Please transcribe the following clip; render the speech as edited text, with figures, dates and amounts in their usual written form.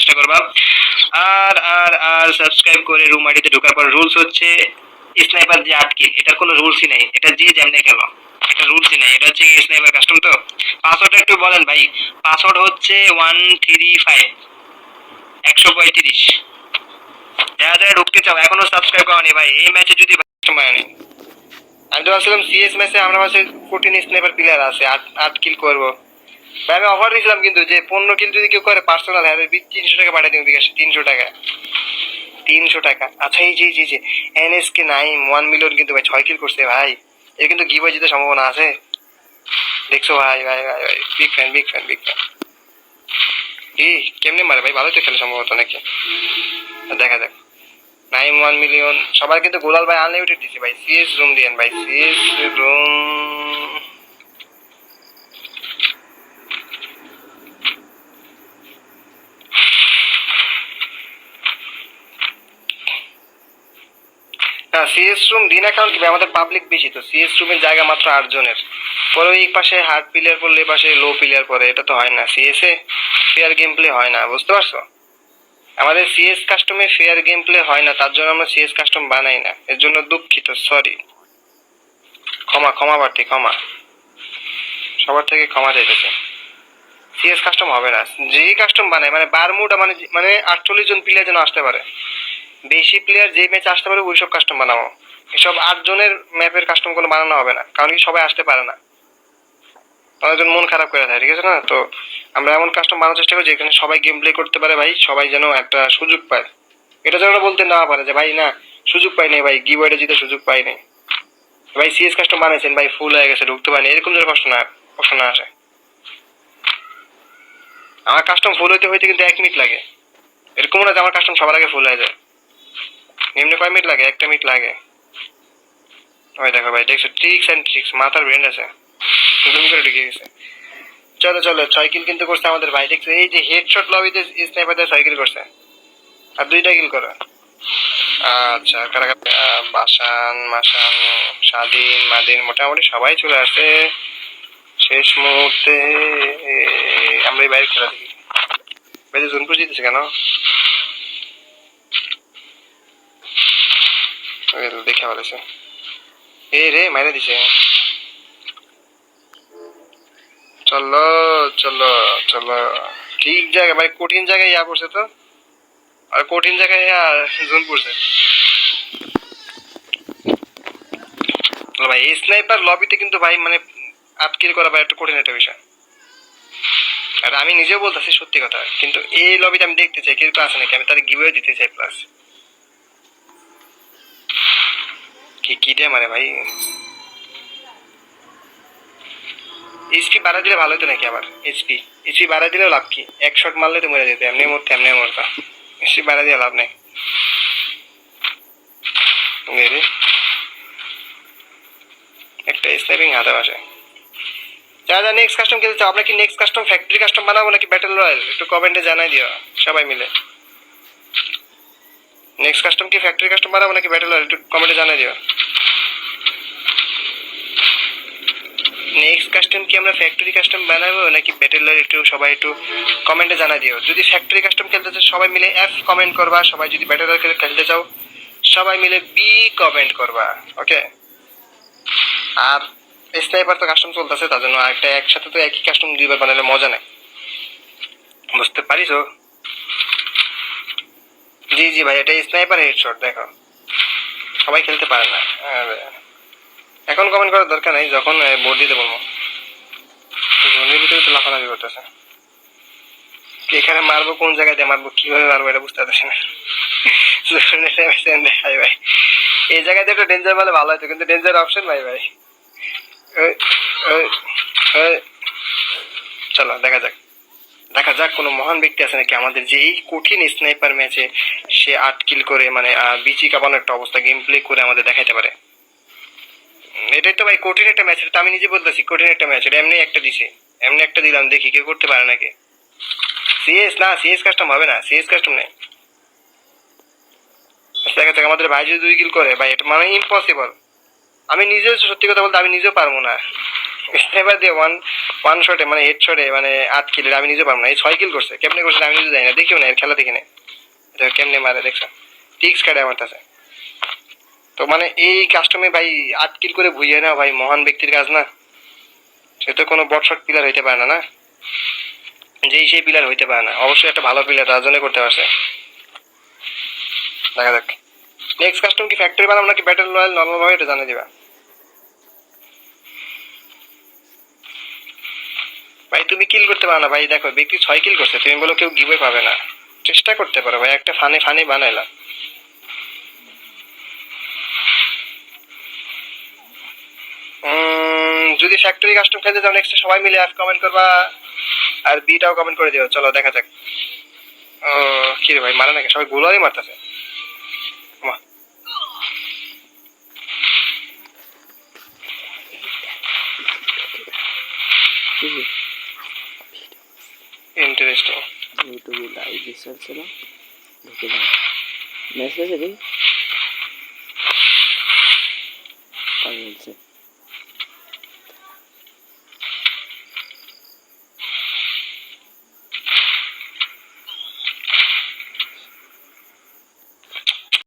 চেষ্টা করবা। আর আর আর সাবস্ক্রাইব করে রুম আইডিতে ঢোকার পর রুলস হচ্ছে স্নাইপার যে আটকিল, এটার কোনো রুলসই নাই, এটা যে যেমনে খেলো, এটা রুলসই নাই, এটা হচ্ছে স্নাইপার কাস্টম। তো পাসওয়ার্ডটা একটু বলেন ভাই। পাসওয়ার্ড হচ্ছে 135 135। যারা যারা ঢুকতে চাও এখনো সাবস্ক্রাইব করনি ভাই, এই ম্যাচে যদি সময় নেই। আমি তো ভাবছিলাম সিএস ম্যাচে আমরা পাশে কঠিন স্নাইপার প্লেয়ার আছে, 8 কিল করবো ভাই। আমি অফার দিয়েছিলাম কিন্তু যে 15 কিল যদি কেউ করে পার্সোনাল হ্যাঁ 300 টাকা পাঠিয়ে দিন বিকাশে। 300 টাকা, 300 টাকা। আচ্ছা এই যে যে এনএসকে নাইম 1 মিলিয়ন কিন্তু ভাই 6 কিল করছে ভাই, এর কিন্তু গিভ জিতে সম্ভাবনা আছে। দেখছো ভাই ভাই ভাই ভাই, big fan big fan big fan. কি কেমনে মারে ভাই, ভালোই তো খেলে সম্ভবত নাকি, দেখা যাক। নাইম 1 মিলিয়ন সবার কিন্তু গোলাল ভাই আনলিমিটেড দিছে ভাই। সিএস রুম দিয়েন ভাই, সিএস রুম। সিএস রুম দিন অ্যাকাউন্ট কি আমাদের পাবলিক বেশি, তো সিএস রুমের জায়গা মাত্র 8 জনের। পরে ওই পাশে হার্ড প্লেয়ার পড়লে এই পাশে লো প্লেয়ার পড়ে, এটা তো হয় না। CS a fair game play হয় না, বুঝতে পারছো? আমাদের সিএস কাস্টমে ফেয়ার গেম প্লে হয় না, তার জন্য আমরা সিএস কাস্টম বানাই না, এর জন্য দুঃখিত, সরি। ক্ষমা ক্ষমা প্রার্থী, ক্ষমা, সবার থেকে ক্ষমা চাইতেছে। সিএস কাস্টম হবে না, যেই কাস্টম বানায় মানে বারমুডা মানে মানে 48 জন প্লেয়ার যেন আসতে পারে, বেশি প্লেয়ার যে ম্যাচে আসতে পারে ওইসব কাস্টম বানাবো। এসব 8 জনের ম্যাপের কাস্টম কোনো বানানো হবে না, কারণ কি সবাই আসতে পারে না, তাদের মন খারাপ করে দেয়, ঠিক আছে না? তো আমরা এমন কাস্টম বানানোর চেষ্টা করি যেখানে সবাই গেম প্লে করতে পারে ভাই, সবাই যেন একটা সুযোগ পায়। এটা যেন বলতে না পারে যে ভাই না সুযোগ পাই নাই ভাই, গিভওয়েতে জিতে সুযোগ পাই নাই ভাই, সিএস কাস্টম বানাইছেন ভাই ফুল হয়ে গেছে ঢুকতে পারিনি, এরকম যেন কষ্ট না আসে। আমার কাস্টম ফুল হইতে হইতে কিন্তু 1 মিনিট লাগে, এরকম না যে আমার কাস্টম সবার আগে ফুল হয়ে যায়। এমনি কয় মিনিট লাগে? 1টা মিনিট লাগে। ওই দেখো ভাই, দেখছো ট্রিক্স অ্যান্ড ট্রিক্স, মাথার ব্রেন আছে, দুম করে ঢুকে গেছে। চলো চলো, 6 কিল কিন্তু করছে আমাদের ভাই, দেখছো এই যে হেডশট লবিতে স্নাইপার দিয়ে 6 কিল করছে, আর 2টা কিল করে। আচ্ছা কারা কারা? বাসান মাসান স্বাধীন মাদিন মোটামুটি সবাই চলে আসে শেষ মুহূর্তে। আমরা এই বাইরে খেলা দেখি ভাই, জোনপুর জিতেছে কেন দেখে বলেছে। এ রে মাইনে দিছে। চলো চলো চলো, ঠিক জায়গা ভাই, কঠিন জায়গায় ইয়া পড়ছে তো, আর কঠিন জায়গায় জোন পড়ছে ভাই। স্নাইপার লবিতে কিন্তু ভাই মানে 8 কিল করা ভাই একটু কঠিন একটা বিষয়, আর আমি নিজেও বলতেছি সত্যি কথা, কিন্তু এই লবিতে আমি দেখতে চাই কেউ আছে নাকি, আমি তাদের গিভওয়ে দিতে চাই। প্লাস কি দিয়ে মানে ভাই, এইচপি বাড়া দিলে ভালো হতো নাকি? আবার এইচপি বাড়া দিলেও লাভ কি? 1 শট মারলে তো মরে যেত, এমনি মরতে এমনি মরতো, এইচপি বাড়া দিয়ে লাভ নেই। একটা স্নাইপিং হাতে বাসে। যারা নেক্সট কাস্টম খেলতে চাও, আমরা কি নেক্সট কাস্টম ফ্যাক্টরি কাস্টম বানাবো নাকি ব্যাটেল রয়্যাল? একটু কমেন্টে জানাই দিও সবাই মিলে। নেক্সট কাস্টম কি ফ্যাক্টরি কাস্টম বানাবো নাকি ব্যাটেল রয়্যাল? একটু কমেন্টে জানাই দিও। নেক্সট কাস্টম কি আমরা ফ্যাক্টরি কাস্টম বানাবো নাকি ব্যাটেল রয়্যাল? একটু সবাই একটু কমেন্টে জানাই দিও। যদি ফ্যাক্টরি কাস্টম খেলতে চাও সবাই মিলে এফ কমেন্ট করবা, সবাই যদি ব্যাটেল রয়্যাল খেলতে চাও সবাই মিলে বি কমেন্ট করবা, ওকে? আর স্নাইপার তো কাস্টম চলতেছে, তার জন্য একটা একসাথে তো একই কাস্টম 2বার বানালে মজা নেই, বুঝতে পারিস? জি জি ভাই, এটা স্নাইপার হেডশট, দেখো সবাই খেলতে পারে না। এখন কমেন্ট করার দরকার নেই, যখন বোর্ড দিতে বলবো। জোনের ভিতরে তো লাফালাফি করতেছে, এখানে মারবো কোন জায়গায় দিয়ে মারবো কিভাবে মারবো এটা বুঝতে পারছি না। ভাই এই জায়গায় একটু ডেঞ্জার মারলে ভালো হতো, কিন্তু ডেঞ্জার অপশন নাই ভাই। চলো দেখা যাক, দেখা যাক কোনো মহান ব্যক্তি আছে নাকি আমাদের যে এই কঠিন স্নাইপার ম্যাচে সে 8 কিল করে মানে বিচি কাঁপানো একটা অবস্থা গেম প্লে করে আমাদের দেখাইতে পারে। এটাই তো ভাই কঠিন একটা ম্যাচ, এটা আমি নিজে বলতেছি কঠিন একটা ম্যাচ, এটা এমনি একটা দিছে, এমনি একটা দিলাম, দেখি কেউ করতে পারে নাকি। সিএস না, সিএস কাস্টম হবে না, সিএস কাস্টম নেই। দেখা যাক, আমাদের ভাই যদি 2 কিল করে ভাই, এটা মানে ইম্পসিবল। আমি নিজেও সত্যি কথা বলতে আমি নিজেও পারবো না স্নাইপার দিয়ে ওয়ান শটে মানে হেড শটে মানে 8 কিল আমি নিজে পারবো না। এই 6 কিল করছে, কেমনে করছে আমি নিজে জানি না, দেখিও না এর খেলা দেখি না। এটা কেমনে মারে দেখছো, টিক্স কাটে আমার কাছে। তো মানে এই কাস্টমে ভাই 8 কিল করে ভুইয়ে না ভাই মহান ব্যক্তির কাজ না। সে তো কোনো বটশট প্লেয়ার হইতে পারে না, না যেই সেই প্লেয়ার হইতে পারে না, অবশ্যই একটা ভালো প্লেয়ার তার জন্য করতে পারছে। দেখা যাক নেক্সট কাস্টম কি ফ্যাক্টরি বানাবো নাকি ব্যাটল রয়্যাল নর্মাল ভাবে, এটা জানিয়ে দিবা ভাই। তুমি কিল করতে পারো না ভাই, দেখো ব্যক্তি 6 কিল করছে, তুমি বলো কেউ গিভওয়ে পাবে না। চেষ্টা করতে পারো ভাই, একটা ফানি ফানি বানাইলাম। যদি ফ্যাক্টরি কাস্টম খেলতে যাও নেক্সট সবাই মিলে এফ কমেন্ট করবা, আর বিটাও কমেন্ট করে দিও। চলো দেখা যাক। ও কি রে ভাই মারে নাকি, সবাই গোলারই মারতেছে। ইন্টারেস্টিং। ইউটিউবে লাইভ রিসার্চ ছিল ঢুকে দাও মেসেজ দেখি